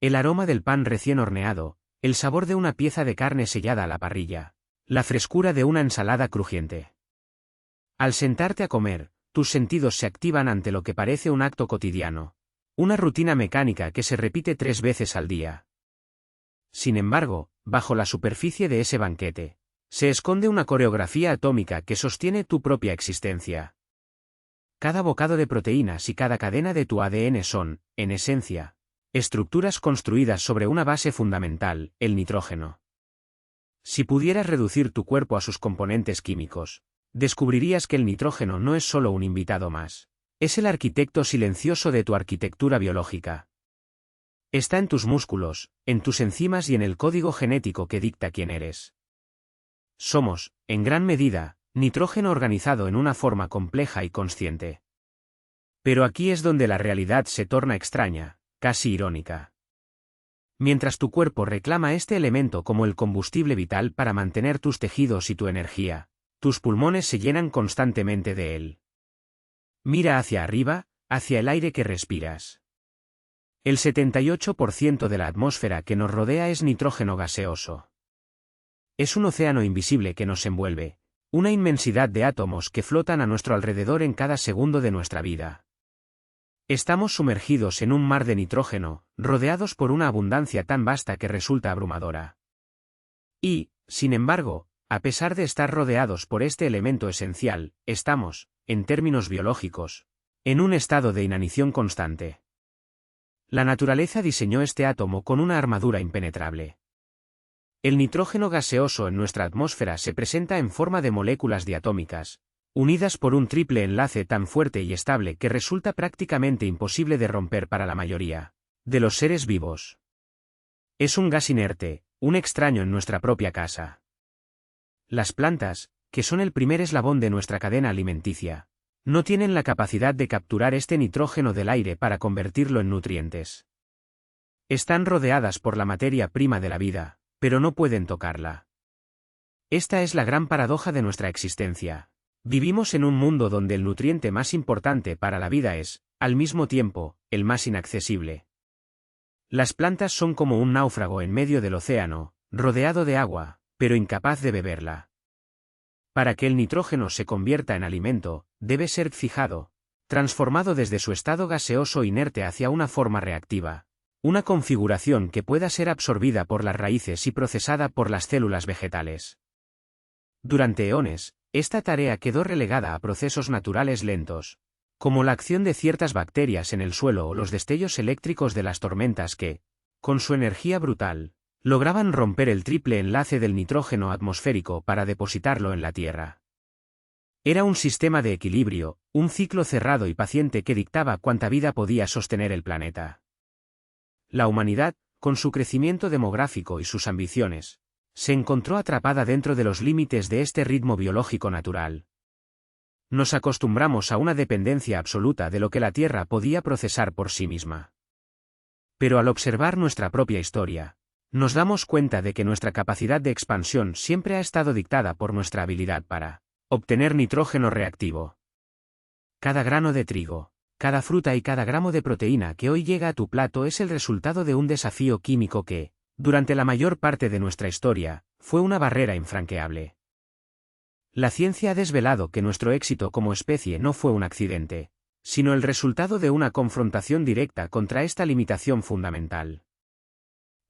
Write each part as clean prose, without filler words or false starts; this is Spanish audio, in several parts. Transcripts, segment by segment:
El aroma del pan recién horneado, el sabor de una pieza de carne sellada a la parrilla, la frescura de una ensalada crujiente. Al sentarte a comer, tus sentidos se activan ante lo que parece un acto cotidiano, una rutina mecánica que se repite 3 veces al día. Sin embargo, bajo la superficie de ese banquete, se esconde una coreografía atómica que sostiene tu propia existencia. Cada bocado de proteínas y cada cadena de tu ADN son, en esencia, estructuras construidas sobre una base fundamental, el nitrógeno. Si pudieras reducir tu cuerpo a sus componentes químicos, descubrirías que el nitrógeno no es solo un invitado más, es el arquitecto silencioso de tu arquitectura biológica. Está en tus músculos, en tus enzimas y en el código genético que dicta quién eres. Somos, en gran medida, nitrógeno organizado en una forma compleja y consciente. Pero aquí es donde la realidad se torna extraña, casi irónica. Mientras tu cuerpo reclama este elemento como el combustible vital para mantener tus tejidos y tu energía, tus pulmones se llenan constantemente de él. Mira hacia arriba, hacia el aire que respiras. El 78% de la atmósfera que nos rodea es nitrógeno gaseoso. Es un océano invisible que nos envuelve, una inmensidad de átomos que flotan a nuestro alrededor en cada segundo de nuestra vida. Estamos sumergidos en un mar de nitrógeno, rodeados por una abundancia tan vasta que resulta abrumadora. Y, sin embargo, a pesar de estar rodeados por este elemento esencial, estamos, en términos biológicos, en un estado de inanición constante. La naturaleza diseñó este átomo con una armadura impenetrable. El nitrógeno gaseoso en nuestra atmósfera se presenta en forma de moléculas diatómicas, unidas por un triple enlace tan fuerte y estable que resulta prácticamente imposible de romper para la mayoría de los seres vivos. Es un gas inerte, un extraño en nuestra propia casa. Las plantas, que son el primer eslabón de nuestra cadena alimenticia, no tienen la capacidad de capturar este nitrógeno del aire para convertirlo en nutrientes. Están rodeadas por la materia prima de la vida, pero no pueden tocarla. Esta es la gran paradoja de nuestra existencia. Vivimos en un mundo donde el nutriente más importante para la vida es, al mismo tiempo, el más inaccesible. Las plantas son como un náufrago en medio del océano, rodeado de agua, pero incapaz de beberla. Para que el nitrógeno se convierta en alimento, debe ser fijado, transformado desde su estado gaseoso inerte hacia una forma reactiva, una configuración que pueda ser absorbida por las raíces y procesada por las células vegetales. Durante eones, esta tarea quedó relegada a procesos naturales lentos, como la acción de ciertas bacterias en el suelo o los destellos eléctricos de las tormentas que, con su energía brutal, lograban romper el triple enlace del nitrógeno atmosférico para depositarlo en la Tierra. Era un sistema de equilibrio, un ciclo cerrado y paciente que dictaba cuánta vida podía sostener el planeta. La humanidad, con su crecimiento demográfico y sus ambiciones, se encontró atrapada dentro de los límites de este ritmo biológico natural. Nos acostumbramos a una dependencia absoluta de lo que la Tierra podía procesar por sí misma. Pero al observar nuestra propia historia, nos damos cuenta de que nuestra capacidad de expansión siempre ha estado dictada por nuestra habilidad para obtener nitrógeno reactivo. Cada grano de trigo, cada fruta y cada gramo de proteína que hoy llega a tu plato es el resultado de un desafío químico que, durante la mayor parte de nuestra historia, fue una barrera infranqueable. La ciencia ha desvelado que nuestro éxito como especie no fue un accidente, sino el resultado de una confrontación directa contra esta limitación fundamental.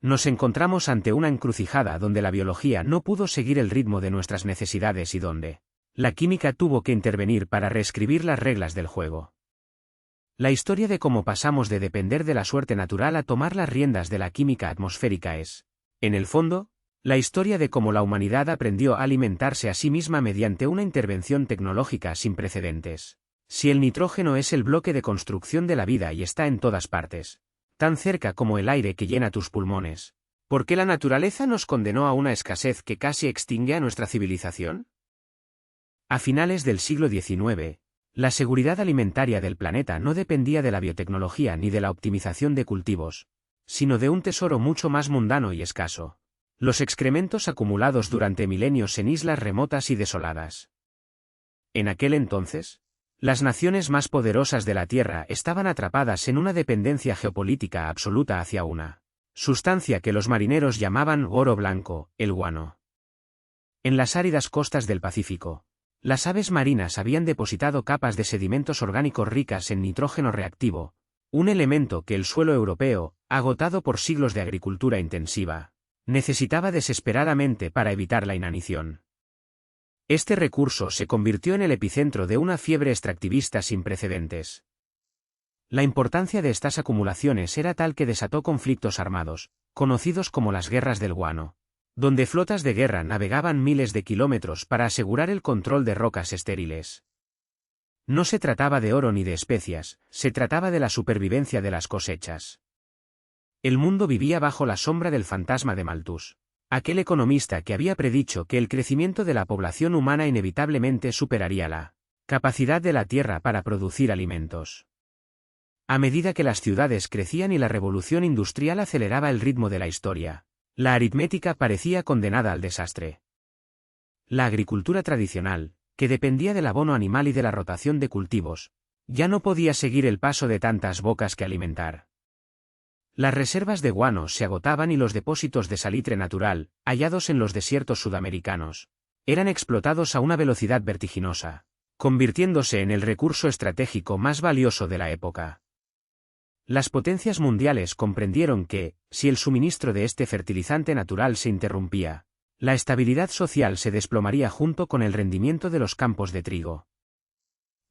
Nos encontramos ante una encrucijada donde la biología no pudo seguir el ritmo de nuestras necesidades y donde la química tuvo que intervenir para reescribir las reglas del juego. La historia de cómo pasamos de depender de la suerte natural a tomar las riendas de la química atmosférica es, en el fondo, la historia de cómo la humanidad aprendió a alimentarse a sí misma mediante una intervención tecnológica sin precedentes. Si el nitrógeno es el bloque de construcción de la vida y está en todas partes, tan cerca como el aire que llena tus pulmones, ¿por qué la naturaleza nos condenó a una escasez que casi extingue a nuestra civilización? A finales del siglo XIX, la seguridad alimentaria del planeta no dependía de la biotecnología ni de la optimización de cultivos, sino de un tesoro mucho más mundano y escaso: los excrementos acumulados durante milenios en islas remotas y desoladas. En aquel entonces, las naciones más poderosas de la Tierra estaban atrapadas en una dependencia geopolítica absoluta hacia una sustancia que los marineros llamaban oro blanco, el guano. En las áridas costas del Pacífico, las aves marinas habían depositado capas de sedimentos orgánicos ricas en nitrógeno reactivo, un elemento que el suelo europeo, agotado por siglos de agricultura intensiva, necesitaba desesperadamente para evitar la inanición. Este recurso se convirtió en el epicentro de una fiebre extractivista sin precedentes. La importancia de estas acumulaciones era tal que desató conflictos armados, conocidos como las guerras del guano, donde flotas de guerra navegaban miles de kilómetros para asegurar el control de rocas estériles. No se trataba de oro ni de especias, se trataba de la supervivencia de las cosechas. El mundo vivía bajo la sombra del fantasma de Malthus, aquel economista que había predicho que el crecimiento de la población humana inevitablemente superaría la capacidad de la Tierra para producir alimentos. A medida que las ciudades crecían y la revolución industrial aceleraba el ritmo de la historia, la aritmética parecía condenada al desastre. La agricultura tradicional, que dependía del abono animal y de la rotación de cultivos, ya no podía seguir el paso de tantas bocas que alimentar. Las reservas de guano se agotaban y los depósitos de salitre natural, hallados en los desiertos sudamericanos, eran explotados a una velocidad vertiginosa, convirtiéndose en el recurso estratégico más valioso de la época. Las potencias mundiales comprendieron que, si el suministro de este fertilizante natural se interrumpía, la estabilidad social se desplomaría junto con el rendimiento de los campos de trigo.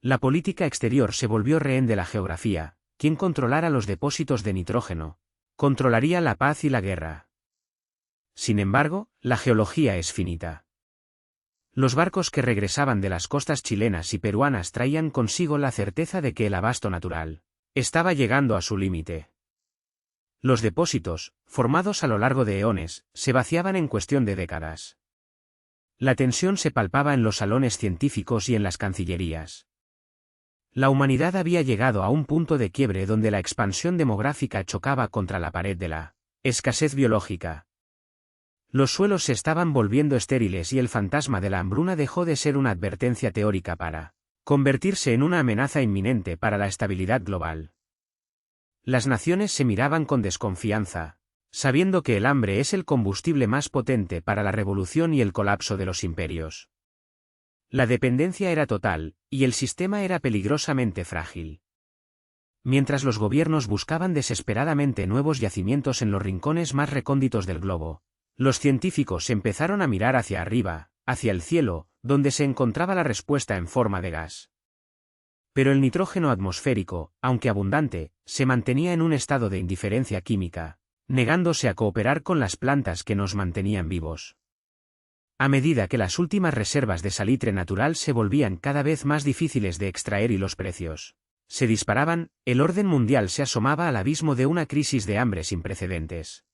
La política exterior se volvió rehén de la geografía. Quien controlara los depósitos de nitrógeno, controlaría la paz y la guerra. Sin embargo, la geología es finita. Los barcos que regresaban de las costas chilenas y peruanas traían consigo la certeza de que el abasto natural estaba llegando a su límite. Los depósitos, formados a lo largo de eones, se vaciaban en cuestión de décadas. La tensión se palpaba en los salones científicos y en las cancillerías. La humanidad había llegado a un punto de quiebre donde la expansión demográfica chocaba contra la pared de la escasez biológica. Los suelos se estaban volviendo estériles y el fantasma de la hambruna dejó de ser una advertencia teórica para convertirse en una amenaza inminente para la estabilidad global. Las naciones se miraban con desconfianza, sabiendo que el hambre es el combustible más potente para la revolución y el colapso de los imperios. La dependencia era total, y el sistema era peligrosamente frágil. Mientras los gobiernos buscaban desesperadamente nuevos yacimientos en los rincones más recónditos del globo, los científicos empezaron a mirar hacia arriba, hacia el cielo, donde se encontraba la respuesta en forma de gas. Pero el nitrógeno atmosférico, aunque abundante, se mantenía en un estado de indiferencia química, negándose a cooperar con las plantas que nos mantenían vivos. A medida que las últimas reservas de salitre natural se volvían cada vez más difíciles de extraer y los precios se disparaban, el orden mundial se asomaba al abismo de una crisis de hambre sin precedentes.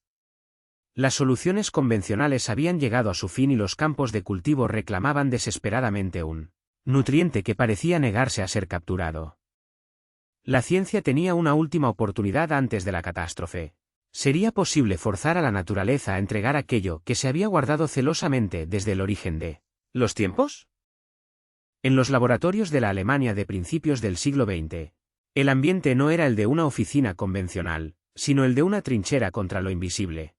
Las soluciones convencionales habían llegado a su fin y los campos de cultivo reclamaban desesperadamente un nutriente que parecía negarse a ser capturado. La ciencia tenía una última oportunidad antes de la catástrofe. ¿Sería posible forzar a la naturaleza a entregar aquello que se había guardado celosamente desde el origen de los tiempos? En los laboratorios de la Alemania de principios del siglo XX, el ambiente no era el de una oficina convencional, sino el de una trinchera contra lo invisible.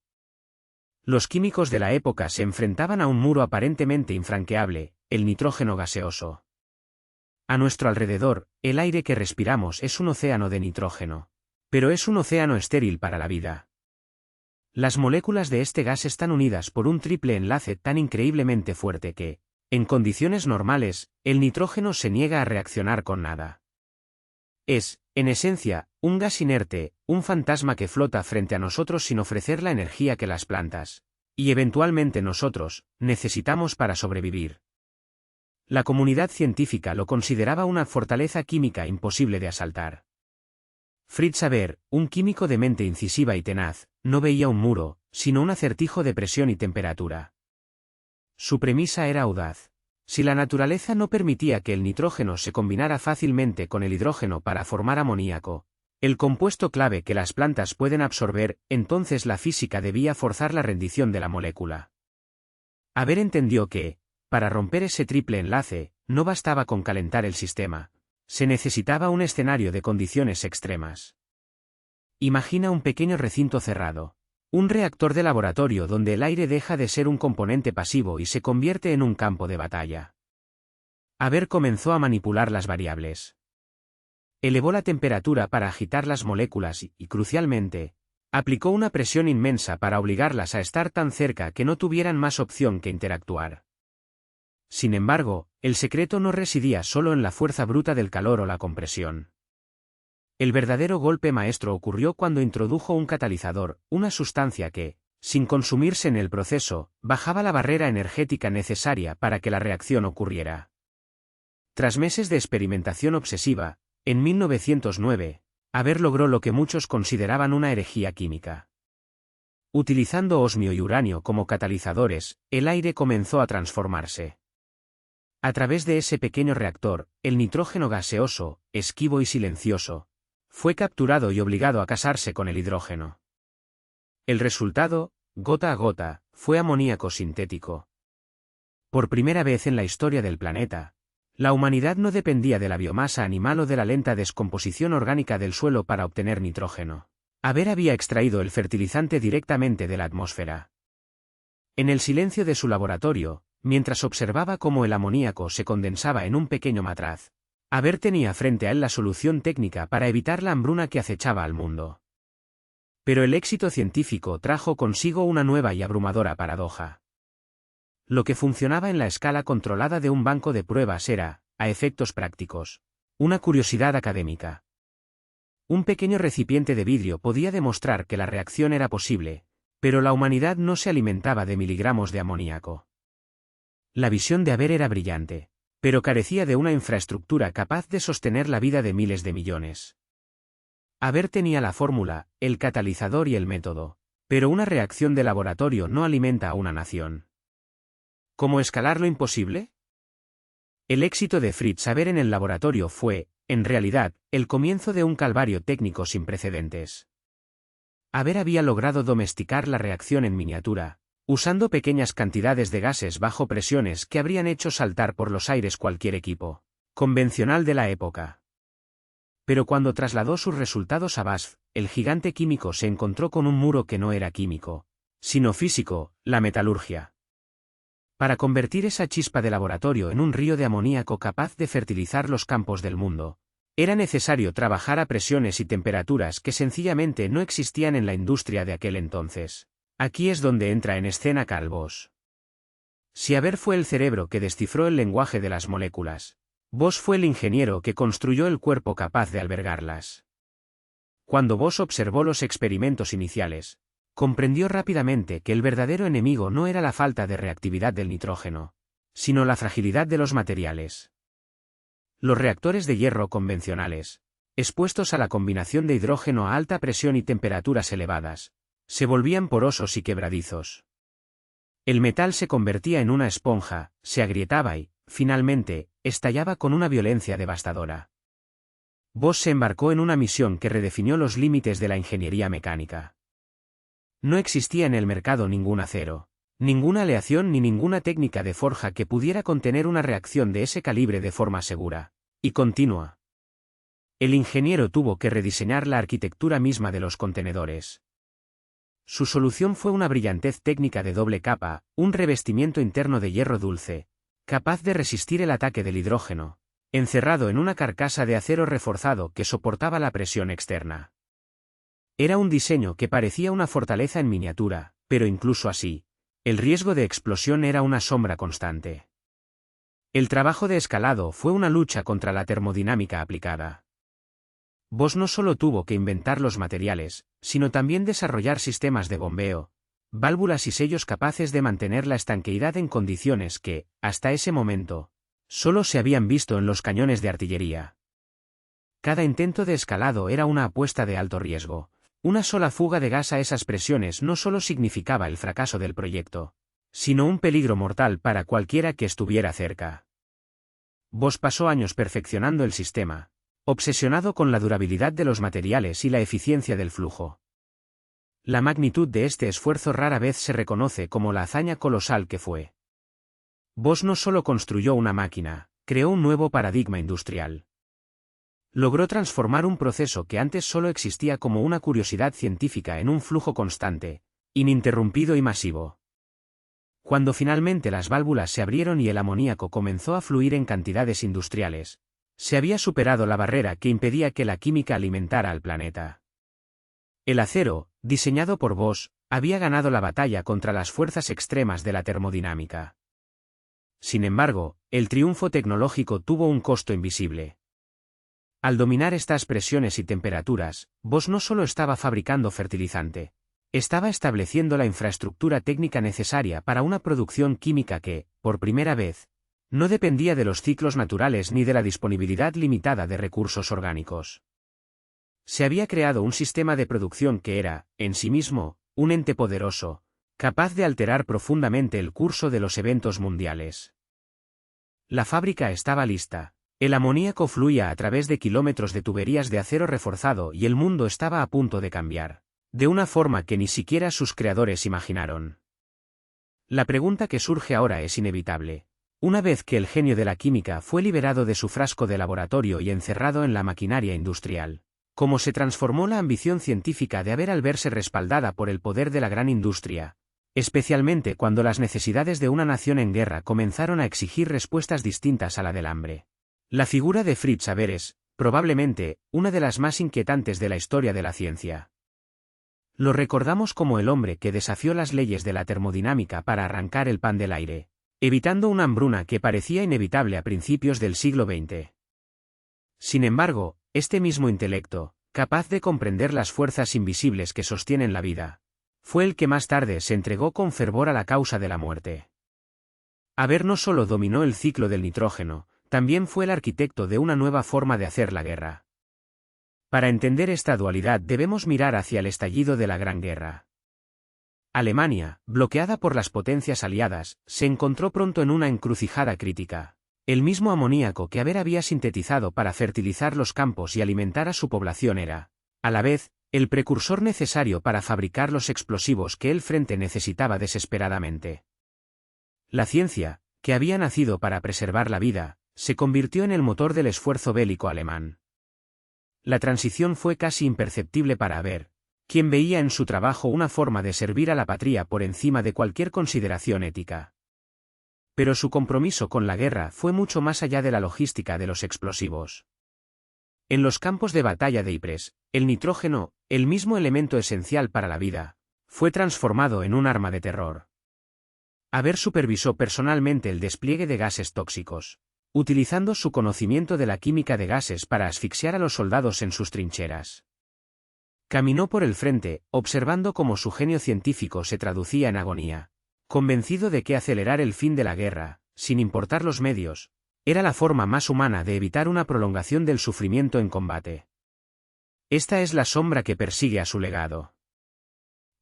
Los químicos de la época se enfrentaban a un muro aparentemente infranqueable, el nitrógeno gaseoso. A nuestro alrededor, el aire que respiramos es un océano de nitrógeno. Pero es un océano estéril para la vida. Las moléculas de este gas están unidas por un triple enlace tan increíblemente fuerte que, en condiciones normales, el nitrógeno se niega a reaccionar con nada. Es, en esencia, un gas inerte, un fantasma que flota frente a nosotros sin ofrecer la energía que las plantas, y eventualmente nosotros, necesitamos para sobrevivir. La comunidad científica lo consideraba una fortaleza química imposible de asaltar. Fritz Haber, un químico de mente incisiva y tenaz, no veía un muro, sino un acertijo de presión y temperatura. Su premisa era audaz. Si la naturaleza no permitía que el nitrógeno se combinara fácilmente con el hidrógeno para formar amoníaco, el compuesto clave que las plantas pueden absorber, entonces la física debía forzar la rendición de la molécula. Haber entendió que, para romper ese triple enlace, no bastaba con calentar el sistema. Se necesitaba un escenario de condiciones extremas. Imagina un pequeño recinto cerrado. Un reactor de laboratorio donde el aire deja de ser un componente pasivo y se convierte en un campo de batalla. Haber comenzó a manipular las variables. Elevó la temperatura para agitar las moléculas y, crucialmente, aplicó una presión inmensa para obligarlas a estar tan cerca que no tuvieran más opción que interactuar. Sin embargo, el secreto no residía solo en la fuerza bruta del calor o la compresión. El verdadero golpe maestro ocurrió cuando introdujo un catalizador, una sustancia que, sin consumirse en el proceso, bajaba la barrera energética necesaria para que la reacción ocurriera. Tras meses de experimentación obsesiva, en 1909, Haber logró lo que muchos consideraban una herejía química. Utilizando osmio y uranio como catalizadores, el aire comenzó a transformarse. A través de ese pequeño reactor, el nitrógeno gaseoso, esquivo y silencioso, fue capturado y obligado a casarse con el hidrógeno. El resultado, gota a gota, fue amoníaco sintético. Por primera vez en la historia del planeta, la humanidad no dependía de la biomasa animal o de la lenta descomposición orgánica del suelo para obtener nitrógeno. Haber había extraído el fertilizante directamente de la atmósfera. En el silencio de su laboratorio, mientras observaba cómo el amoníaco se condensaba en un pequeño matraz, Haber tenía frente a él la solución técnica para evitar la hambruna que acechaba al mundo. Pero el éxito científico trajo consigo una nueva y abrumadora paradoja. Lo que funcionaba en la escala controlada de un banco de pruebas era, a efectos prácticos, una curiosidad académica. Un pequeño recipiente de vidrio podía demostrar que la reacción era posible, pero la humanidad no se alimentaba de miligramos de amoníaco. La visión de Haber era brillante, pero carecía de una infraestructura capaz de sostener la vida de miles de millones. Haber tenía la fórmula, el catalizador y el método, pero una reacción de laboratorio no alimenta a una nación. ¿Cómo escalar lo imposible? El éxito de Fritz Haber en el laboratorio fue, en realidad, el comienzo de un calvario técnico sin precedentes. Haber había logrado domesticar la reacción en miniatura, usando pequeñas cantidades de gases bajo presiones que habrían hecho saltar por los aires cualquier equipo convencional de la época. Pero cuando trasladó sus resultados a BASF, el gigante químico se encontró con un muro que no era químico, sino físico, la metalurgia. Para convertir esa chispa de laboratorio en un río de amoníaco capaz de fertilizar los campos del mundo, era necesario trabajar a presiones y temperaturas que sencillamente no existían en la industria de aquel entonces. Aquí es donde entra en escena Carl Bosch. Si Haber fue el cerebro que descifró el lenguaje de las moléculas, Bosch fue el ingeniero que construyó el cuerpo capaz de albergarlas. Cuando Bosch observó los experimentos iniciales, comprendió rápidamente que el verdadero enemigo no era la falta de reactividad del nitrógeno, sino la fragilidad de los materiales. Los reactores de hierro convencionales, expuestos a la combinación de hidrógeno a alta presión y temperaturas elevadas, se volvían porosos y quebradizos. El metal se convertía en una esponja, se agrietaba y, finalmente, estallaba con una violencia devastadora. Bosch se embarcó en una misión que redefinió los límites de la ingeniería mecánica. No existía en el mercado ningún acero, ninguna aleación ni ninguna técnica de forja que pudiera contener una reacción de ese calibre de forma segura y continua. El ingeniero tuvo que rediseñar la arquitectura misma de los contenedores. Su solución fue una brillantez técnica de doble capa, un revestimiento interno de hierro dulce, capaz de resistir el ataque del hidrógeno, encerrado en una carcasa de acero reforzado que soportaba la presión externa. Era un diseño que parecía una fortaleza en miniatura, pero incluso así, el riesgo de explosión era una sombra constante. El trabajo de escalado fue una lucha contra la termodinámica aplicada. Bosch no solo tuvo que inventar los materiales, sino también desarrollar sistemas de bombeo, válvulas y sellos capaces de mantener la estanqueidad en condiciones que, hasta ese momento, solo se habían visto en los cañones de artillería. Cada intento de escalado era una apuesta de alto riesgo. Una sola fuga de gas a esas presiones no solo significaba el fracaso del proyecto, sino un peligro mortal para cualquiera que estuviera cerca. Bosch pasó años perfeccionando el sistema, obsesionado con la durabilidad de los materiales y la eficiencia del flujo. La magnitud de este esfuerzo rara vez se reconoce como la hazaña colosal que fue. Bosch no solo construyó una máquina, creó un nuevo paradigma industrial. Logró transformar un proceso que antes solo existía como una curiosidad científica en un flujo constante, ininterrumpido y masivo. Cuando finalmente las válvulas se abrieron y el amoníaco comenzó a fluir en cantidades industriales, se había superado la barrera que impedía que la química alimentara al planeta. El acero, diseñado por Bosch, había ganado la batalla contra las fuerzas extremas de la termodinámica. Sin embargo, el triunfo tecnológico tuvo un costo invisible. Al dominar estas presiones y temperaturas, Bosch no solo estaba fabricando fertilizante, estaba estableciendo la infraestructura técnica necesaria para una producción química que, por primera vez, no dependía de los ciclos naturales ni de la disponibilidad limitada de recursos orgánicos. Se había creado un sistema de producción que era, en sí mismo, un ente poderoso, capaz de alterar profundamente el curso de los eventos mundiales. La fábrica estaba lista. El amoníaco fluía a través de kilómetros de tuberías de acero reforzado y el mundo estaba a punto de cambiar, de una forma que ni siquiera sus creadores imaginaron. La pregunta que surge ahora es inevitable. Una vez que el genio de la química fue liberado de su frasco de laboratorio y encerrado en la maquinaria industrial, ¿cómo se transformó la ambición científica de haber al verse respaldada por el poder de la gran industria, especialmente cuando las necesidades de una nación en guerra comenzaron a exigir respuestas distintas a la del hambre? La figura de Fritz Haber es, probablemente, una de las más inquietantes de la historia de la ciencia. Lo recordamos como el hombre que desafió las leyes de la termodinámica para arrancar el pan del aire, evitando una hambruna que parecía inevitable a principios del siglo XX. Sin embargo, este mismo intelecto, capaz de comprender las fuerzas invisibles que sostienen la vida, fue el que más tarde se entregó con fervor a la causa de la muerte. Haber no solo dominó el ciclo del nitrógeno, también fue el arquitecto de una nueva forma de hacer la guerra. Para entender esta dualidad debemos mirar hacia el estallido de la Gran Guerra. Alemania, bloqueada por las potencias aliadas, se encontró pronto en una encrucijada crítica. El mismo amoníaco que Haber había sintetizado para fertilizar los campos y alimentar a su población era, a la vez, el precursor necesario para fabricar los explosivos que el frente necesitaba desesperadamente. La ciencia, que había nacido para preservar la vida, se convirtió en el motor del esfuerzo bélico alemán. La transición fue casi imperceptible para Haber, quien veía en su trabajo una forma de servir a la patria por encima de cualquier consideración ética. Pero su compromiso con la guerra fue mucho más allá de la logística de los explosivos. En los campos de batalla de Ypres, el nitrógeno, el mismo elemento esencial para la vida, fue transformado en un arma de terror. Haber supervisó personalmente el despliegue de gases tóxicos, utilizando su conocimiento de la química de gases para asfixiar a los soldados en sus trincheras. Caminó por el frente, observando cómo su genio científico se traducía en agonía, convencido de que acelerar el fin de la guerra, sin importar los medios, era la forma más humana de evitar una prolongación del sufrimiento en combate. Esta es la sombra que persigue a su legado.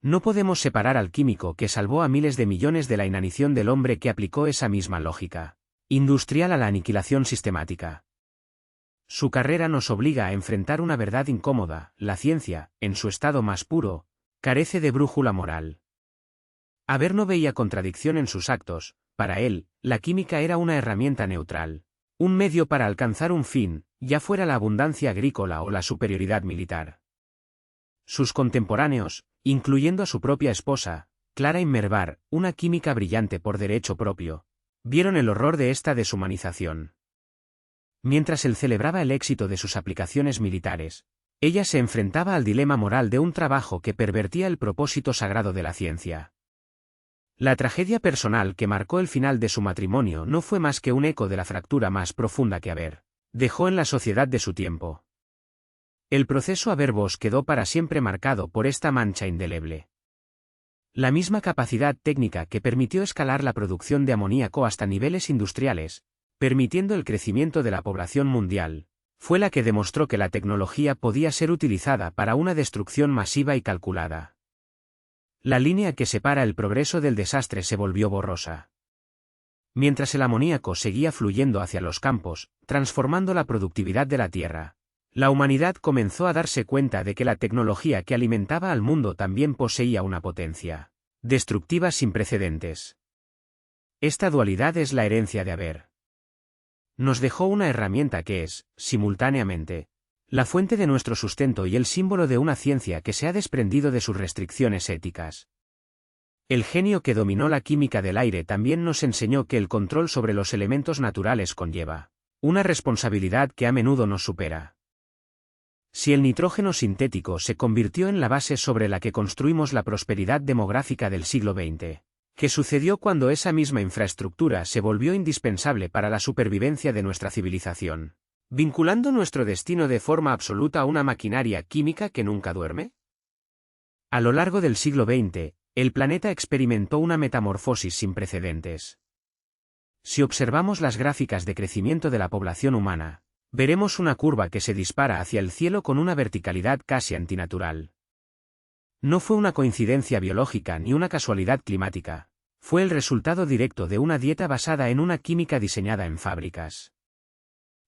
No podemos separar al químico que salvó a miles de millones de la inanición del hombre que aplicó esa misma lógica industrial a la aniquilación sistemática. Su carrera nos obliga a enfrentar una verdad incómoda: la ciencia, en su estado más puro, carece de brújula moral. Haber no veía contradicción en sus actos. Para él, la química era una herramienta neutral, un medio para alcanzar un fin, ya fuera la abundancia agrícola o la superioridad militar. Sus contemporáneos, incluyendo a su propia esposa, Clara Immerwahr, una química brillante por derecho propio, vieron el horror de esta deshumanización. Mientras él celebraba el éxito de sus aplicaciones militares, ella se enfrentaba al dilema moral de un trabajo que pervertía el propósito sagrado de la ciencia. La tragedia personal que marcó el final de su matrimonio no fue más que un eco de la fractura más profunda que Haber dejó en la sociedad de su tiempo. El proceso Haber-Bosch quedó para siempre marcado por esta mancha indeleble. La misma capacidad técnica que permitió escalar la producción de amoníaco hasta niveles industriales, permitiendo el crecimiento de la población mundial, fue la que demostró que la tecnología podía ser utilizada para una destrucción masiva y calculada. La línea que separa el progreso del desastre se volvió borrosa. Mientras el amoníaco seguía fluyendo hacia los campos, transformando la productividad de la tierra, la humanidad comenzó a darse cuenta de que la tecnología que alimentaba al mundo también poseía una potencia destructiva sin precedentes. Esta dualidad es la herencia de Haber. Nos dejó una herramienta que es, simultáneamente, la fuente de nuestro sustento y el símbolo de una ciencia que se ha desprendido de sus restricciones éticas. El genio que dominó la química del aire también nos enseñó que el control sobre los elementos naturales conlleva una responsabilidad que a menudo nos supera. Si el nitrógeno sintético se convirtió en la base sobre la que construimos la prosperidad demográfica del siglo XX, ¿qué sucedió cuando esa misma infraestructura se volvió indispensable para la supervivencia de nuestra civilización, vinculando nuestro destino de forma absoluta a una maquinaria química que nunca duerme? A lo largo del siglo XX, el planeta experimentó una metamorfosis sin precedentes. Si observamos las gráficas de crecimiento de la población humana, veremos una curva que se dispara hacia el cielo con una verticalidad casi antinatural. No fue una coincidencia biológica ni una casualidad climática, fue el resultado directo de una dieta basada en una química diseñada en fábricas.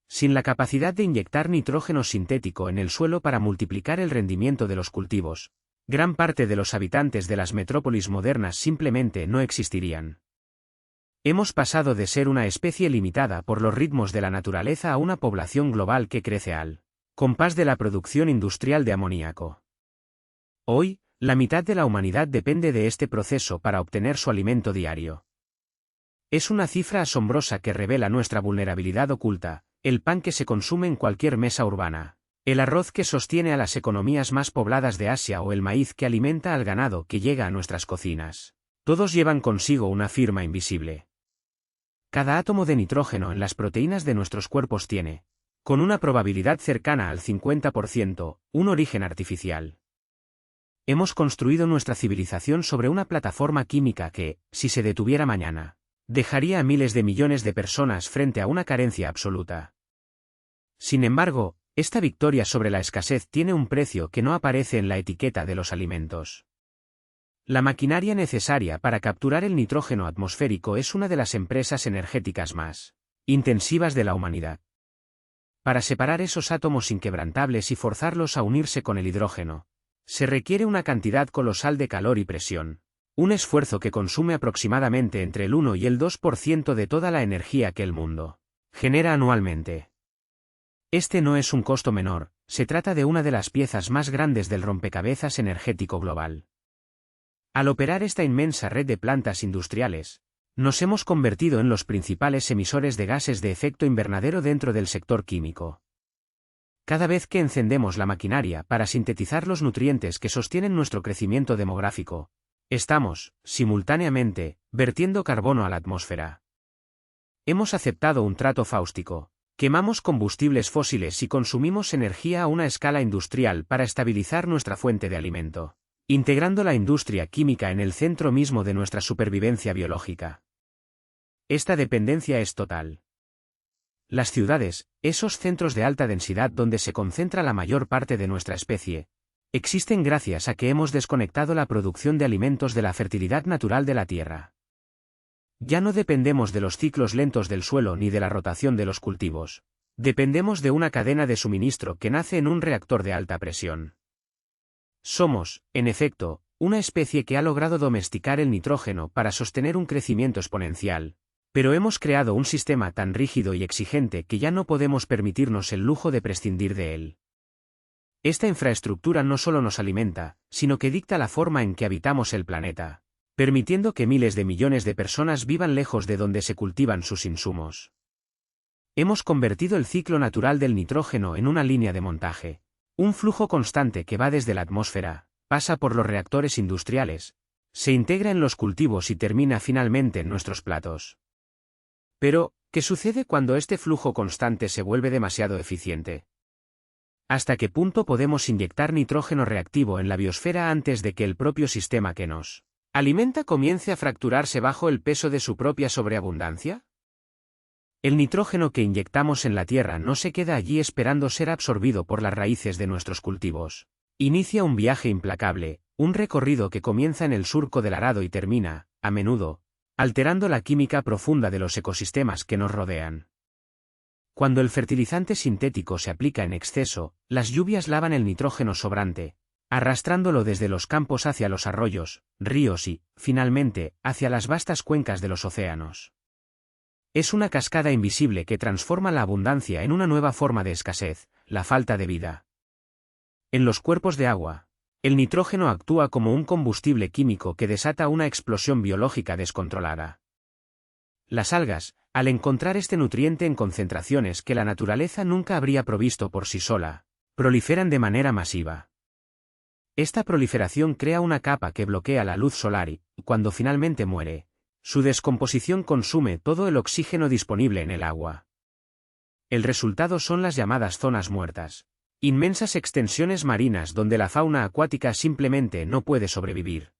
Sin la capacidad de inyectar nitrógeno sintético en el suelo para multiplicar el rendimiento de los cultivos, gran parte de los habitantes de las metrópolis modernas simplemente no existirían. Hemos pasado de ser una especie limitada por los ritmos de la naturaleza a una población global que crece al compás de la producción industrial de amoníaco. Hoy, la mitad de la humanidad depende de este proceso para obtener su alimento diario. Es una cifra asombrosa que revela nuestra vulnerabilidad oculta, el pan que se consume en cualquier mesa urbana, el arroz que sostiene a las economías más pobladas de Asia o el maíz que alimenta al ganado que llega a nuestras cocinas. Todos llevan consigo una firma invisible. Cada átomo de nitrógeno en las proteínas de nuestros cuerpos tiene, con una probabilidad cercana al 50%, un origen artificial. Hemos construido nuestra civilización sobre una plataforma química que, si se detuviera mañana, dejaría a miles de millones de personas frente a una carencia absoluta. Sin embargo, esta victoria sobre la escasez tiene un precio que no aparece en la etiqueta de los alimentos. La maquinaria necesaria para capturar el nitrógeno atmosférico es una de las empresas energéticas más intensivas de la humanidad. Para separar esos átomos inquebrantables y forzarlos a unirse con el hidrógeno, se requiere una cantidad colosal de calor y presión, un esfuerzo que consume aproximadamente entre el 1 y el 2% de toda la energía que el mundo genera anualmente. Este no es un costo menor, se trata de una de las piezas más grandes del rompecabezas energético global. Al operar esta inmensa red de plantas industriales, nos hemos convertido en los principales emisores de gases de efecto invernadero dentro del sector químico. Cada vez que encendemos la maquinaria para sintetizar los nutrientes que sostienen nuestro crecimiento demográfico, estamos, simultáneamente, vertiendo carbono a la atmósfera. Hemos aceptado un trato fáustico. Quemamos combustibles fósiles y consumimos energía a una escala industrial para estabilizar nuestra fuente de alimento, integrando la industria química en el centro mismo de nuestra supervivencia biológica. Esta dependencia es total. Las ciudades, esos centros de alta densidad donde se concentra la mayor parte de nuestra especie, existen gracias a que hemos desconectado la producción de alimentos de la fertilidad natural de la tierra. Ya no dependemos de los ciclos lentos del suelo ni de la rotación de los cultivos. Dependemos de una cadena de suministro que nace en un reactor de alta presión. Somos, en efecto, una especie que ha logrado domesticar el nitrógeno para sostener un crecimiento exponencial, pero hemos creado un sistema tan rígido y exigente que ya no podemos permitirnos el lujo de prescindir de él. Esta infraestructura no solo nos alimenta, sino que dicta la forma en que habitamos el planeta, permitiendo que miles de millones de personas vivan lejos de donde se cultivan sus insumos. Hemos convertido el ciclo natural del nitrógeno en una línea de montaje, un flujo constante que va desde la atmósfera, pasa por los reactores industriales, se integra en los cultivos y termina finalmente en nuestros platos. Pero, ¿qué sucede cuando este flujo constante se vuelve demasiado eficiente? ¿Hasta qué punto podemos inyectar nitrógeno reactivo en la biosfera antes de que el propio sistema que nos alimenta comience a fracturarse bajo el peso de su propia sobreabundancia? El nitrógeno que inyectamos en la tierra no se queda allí esperando ser absorbido por las raíces de nuestros cultivos. Inicia un viaje implacable, un recorrido que comienza en el surco del arado y termina, a menudo, alterando la química profunda de los ecosistemas que nos rodean. Cuando el fertilizante sintético se aplica en exceso, las lluvias lavan el nitrógeno sobrante, arrastrándolo desde los campos hacia los arroyos, ríos y, finalmente, hacia las vastas cuencas de los océanos. Es una cascada invisible que transforma la abundancia en una nueva forma de escasez, la falta de vida. En los cuerpos de agua, El nitrógeno actúa como un combustible químico que desata una explosión biológica descontrolada. Las algas, al encontrar este nutriente en concentraciones que la naturaleza nunca habría provisto por sí sola, proliferan de manera masiva. Esta proliferación crea una capa que bloquea la luz solar y, cuando finalmente muere, su descomposición consume todo el oxígeno disponible en el agua. El resultado son las llamadas zonas muertas, inmensas extensiones marinas donde la fauna acuática simplemente no puede sobrevivir.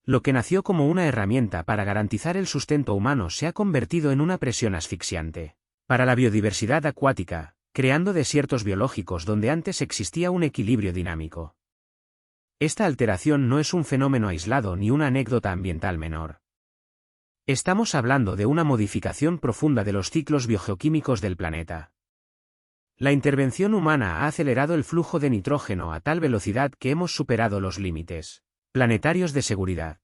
Lo que nació como una herramienta para garantizar el sustento humano se ha convertido en una presión asfixiante para la biodiversidad acuática, creando desiertos biológicos donde antes existía un equilibrio dinámico. Esta alteración no es un fenómeno aislado ni una anécdota ambiental menor. Estamos hablando de una modificación profunda de los ciclos biogeoquímicos del planeta. La intervención humana ha acelerado el flujo de nitrógeno a tal velocidad que hemos superado los límites planetarios de seguridad.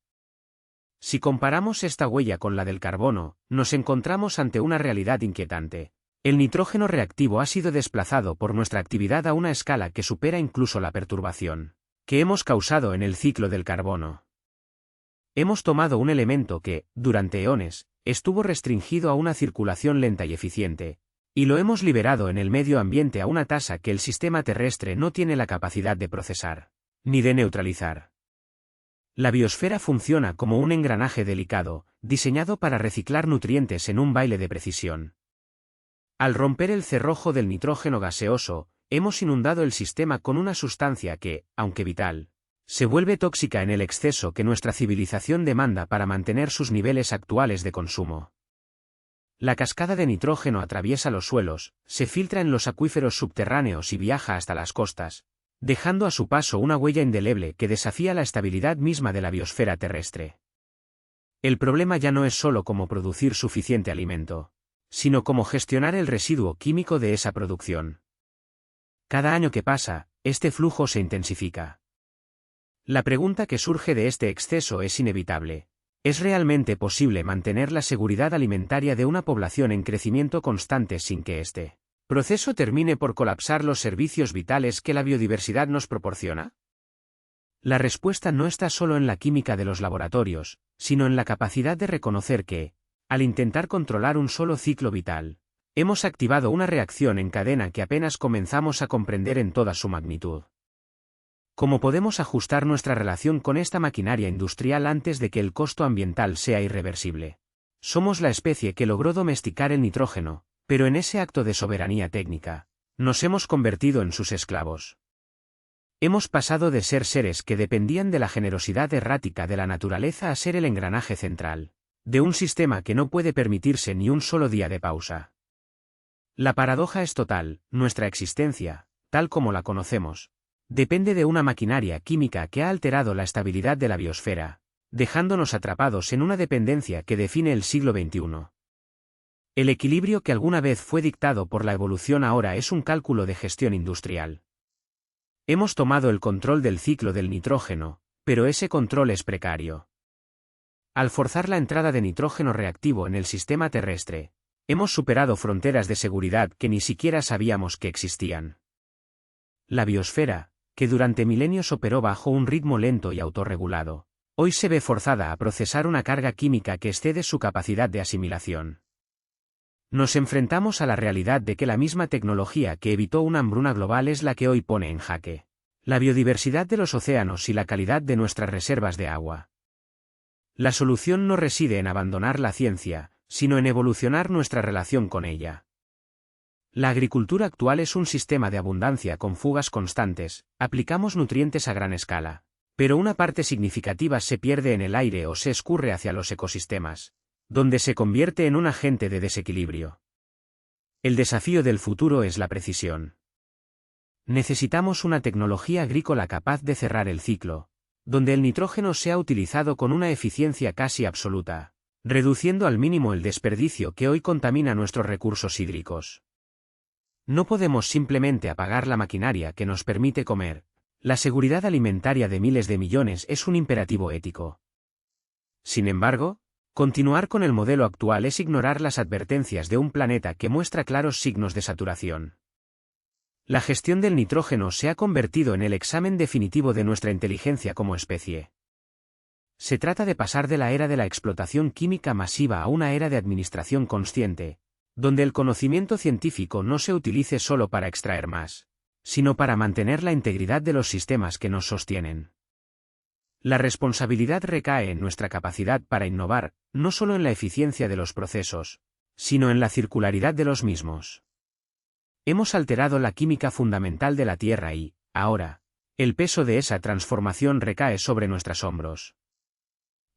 Si comparamos esta huella con la del carbono, nos encontramos ante una realidad inquietante. El nitrógeno reactivo ha sido desplazado por nuestra actividad a una escala que supera incluso la perturbación que hemos causado en el ciclo del carbono. Hemos tomado un elemento que, durante eones, estuvo restringido a una circulación lenta y eficiente, y lo hemos liberado en el medio ambiente a una tasa que el sistema terrestre no tiene la capacidad de procesar, ni de neutralizar. La biosfera funciona como un engranaje delicado, diseñado para reciclar nutrientes en un baile de precisión. Al romper el cerrojo del nitrógeno gaseoso, hemos inundado el sistema con una sustancia que, aunque vital, se vuelve tóxica en el exceso que nuestra civilización demanda para mantener sus niveles actuales de consumo. La cascada de nitrógeno atraviesa los suelos, se filtra en los acuíferos subterráneos y viaja hasta las costas, dejando a su paso una huella indeleble que desafía la estabilidad misma de la biosfera terrestre. El problema ya no es solo cómo producir suficiente alimento, sino cómo gestionar el residuo químico de esa producción. Cada año que pasa, este flujo se intensifica. La pregunta que surge de este exceso es inevitable. ¿Es realmente posible mantener la seguridad alimentaria de una población en crecimiento constante sin que este proceso termine por colapsar los servicios vitales que la biodiversidad nos proporciona? La respuesta no está solo en la química de los laboratorios, sino en la capacidad de reconocer que, al intentar controlar un solo ciclo vital, hemos activado una reacción en cadena que apenas comenzamos a comprender en toda su magnitud. ¿Cómo podemos ajustar nuestra relación con esta maquinaria industrial antes de que el costo ambiental sea irreversible? Somos la especie que logró domesticar el nitrógeno, pero en ese acto de soberanía técnica, nos hemos convertido en sus esclavos. Hemos pasado de ser seres que dependían de la generosidad errática de la naturaleza a ser el engranaje central de un sistema que no puede permitirse ni un solo día de pausa. La paradoja es total: nuestra existencia, tal como la conocemos, depende de una maquinaria química que ha alterado la estabilidad de la biosfera, dejándonos atrapados en una dependencia que define el siglo XXI. El equilibrio que alguna vez fue dictado por la evolución ahora es un cálculo de gestión industrial. Hemos tomado el control del ciclo del nitrógeno, pero ese control es precario. Al forzar la entrada de nitrógeno reactivo en el sistema terrestre, hemos superado fronteras de seguridad que ni siquiera sabíamos que existían. La biosfera, que durante milenios operó bajo un ritmo lento y autorregulado, hoy se ve forzada a procesar una carga química que excede su capacidad de asimilación. Nos enfrentamos a la realidad de que la misma tecnología que evitó una hambruna global es la que hoy pone en jaque la biodiversidad de los océanos y la calidad de nuestras reservas de agua. La solución no reside en abandonar la ciencia, sino en evolucionar nuestra relación con ella. La agricultura actual es un sistema de abundancia con fugas constantes, aplicamos nutrientes a gran escala, pero una parte significativa se pierde en el aire o se escurre hacia los ecosistemas, donde se convierte en un agente de desequilibrio. El desafío del futuro es la precisión. Necesitamos una tecnología agrícola capaz de cerrar el ciclo, donde el nitrógeno sea utilizado con una eficiencia casi absoluta, reduciendo al mínimo el desperdicio que hoy contamina nuestros recursos hídricos. No podemos simplemente apagar la maquinaria que nos permite comer. La seguridad alimentaria de miles de millones es un imperativo ético. Sin embargo, continuar con el modelo actual es ignorar las advertencias de un planeta que muestra claros signos de saturación. La gestión del nitrógeno se ha convertido en el examen definitivo de nuestra inteligencia como especie. Se trata de pasar de la era de la explotación química masiva a una era de administración consciente, donde el conocimiento científico no se utilice solo para extraer más, sino para mantener la integridad de los sistemas que nos sostienen. La responsabilidad recae en nuestra capacidad para innovar, no solo en la eficiencia de los procesos, sino en la circularidad de los mismos. Hemos alterado la química fundamental de la Tierra y, ahora, el peso de esa transformación recae sobre nuestros hombros.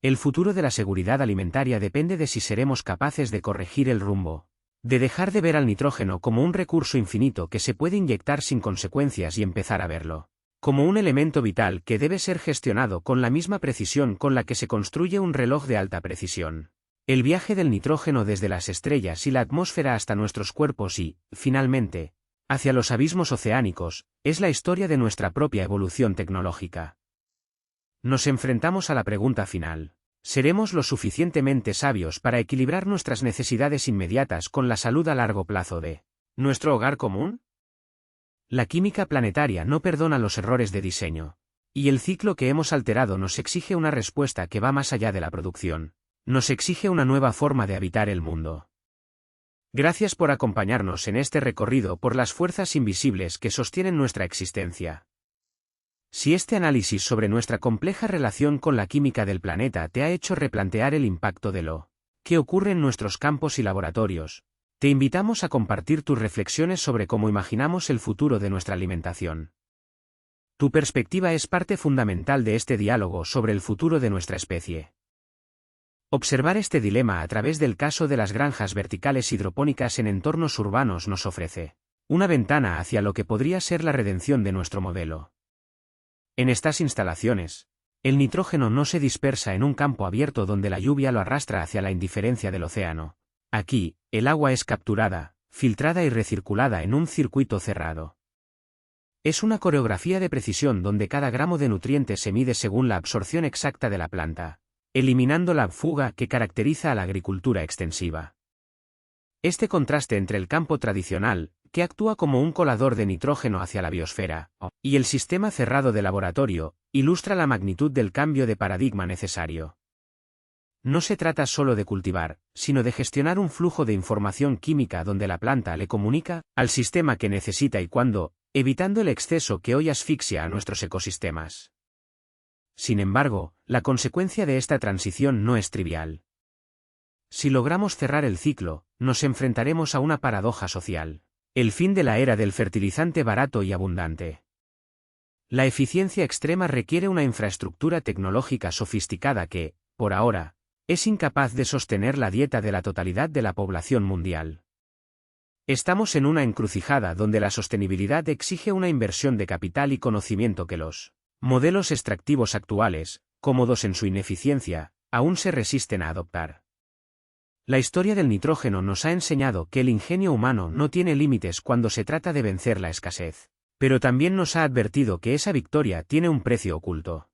El futuro de la seguridad alimentaria depende de si seremos capaces de corregir el rumbo, de dejar de ver al nitrógeno como un recurso infinito que se puede inyectar sin consecuencias y empezar a verlo como un elemento vital que debe ser gestionado con la misma precisión con la que se construye un reloj de alta precisión. El viaje del nitrógeno desde las estrellas y la atmósfera hasta nuestros cuerpos y, finalmente, hacia los abismos oceánicos, es la historia de nuestra propia evolución tecnológica. Nos enfrentamos a la pregunta final: ¿seremos lo suficientemente sabios para equilibrar nuestras necesidades inmediatas con la salud a largo plazo de nuestro hogar común? La química planetaria no perdona los errores de diseño, y el ciclo que hemos alterado nos exige una respuesta que va más allá de la producción. Nos exige una nueva forma de habitar el mundo. Gracias por acompañarnos en este recorrido por las fuerzas invisibles que sostienen nuestra existencia. Si este análisis sobre nuestra compleja relación con la química del planeta te ha hecho replantear el impacto de lo que ocurre en nuestros campos y laboratorios, te invitamos a compartir tus reflexiones sobre cómo imaginamos el futuro de nuestra alimentación. Tu perspectiva es parte fundamental de este diálogo sobre el futuro de nuestra especie. Observar este dilema a través del caso de las granjas verticales hidropónicas en entornos urbanos nos ofrece una ventana hacia lo que podría ser la redención de nuestro modelo. En estas instalaciones, el nitrógeno no se dispersa en un campo abierto donde la lluvia lo arrastra hacia la indiferencia del océano. Aquí, el agua es capturada, filtrada y recirculada en un circuito cerrado. Es una coreografía de precisión donde cada gramo de nutrientes se mide según la absorción exacta de la planta, eliminando la fuga que caracteriza a la agricultura extensiva. Este contraste entre el campo tradicional, que actúa como un colador de nitrógeno hacia la biosfera, y el sistema cerrado de laboratorio, ilustra la magnitud del cambio de paradigma necesario. No se trata solo de cultivar, sino de gestionar un flujo de información química donde la planta le comunica al sistema que necesita y cuándo, evitando el exceso que hoy asfixia a nuestros ecosistemas. Sin embargo, la consecuencia de esta transición no es trivial. Si logramos cerrar el ciclo, nos enfrentaremos a una paradoja social: el fin de la era del fertilizante barato y abundante. La eficiencia extrema requiere una infraestructura tecnológica sofisticada que, por ahora, es incapaz de sostener la dieta de la totalidad de la población mundial. Estamos en una encrucijada donde la sostenibilidad exige una inversión de capital y conocimiento que los modelos extractivos actuales, cómodos en su ineficiencia, aún se resisten a adoptar. La historia del nitrógeno nos ha enseñado que el ingenio humano no tiene límites cuando se trata de vencer la escasez, pero también nos ha advertido que esa victoria tiene un precio oculto.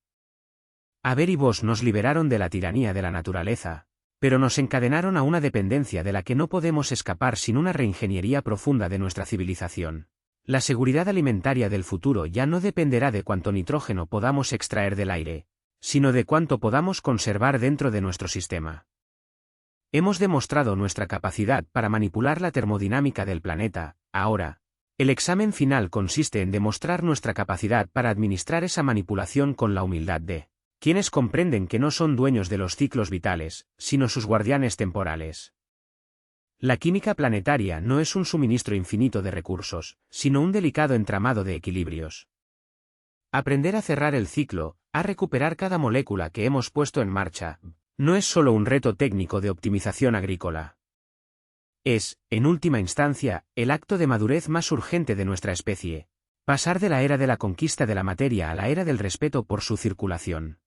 Haber y Bosch nos liberaron de la tiranía de la naturaleza, pero nos encadenaron a una dependencia de la que no podemos escapar sin una reingeniería profunda de nuestra civilización. La seguridad alimentaria del futuro ya no dependerá de cuánto nitrógeno podamos extraer del aire, sino de cuánto podamos conservar dentro de nuestro sistema. Hemos demostrado nuestra capacidad para manipular la termodinámica del planeta. Ahora, el examen final consiste en demostrar nuestra capacidad para administrar esa manipulación con la humildad de quienes comprenden que no son dueños de los ciclos vitales, sino sus guardianes temporales. La química planetaria no es un suministro infinito de recursos, sino un delicado entramado de equilibrios. Aprender a cerrar el ciclo, a recuperar cada molécula que hemos puesto en marcha, no es solo un reto técnico de optimización agrícola. Es, en última instancia, el acto de madurez más urgente de nuestra especie: pasar de la era de la conquista de la materia a la era del respeto por su circulación.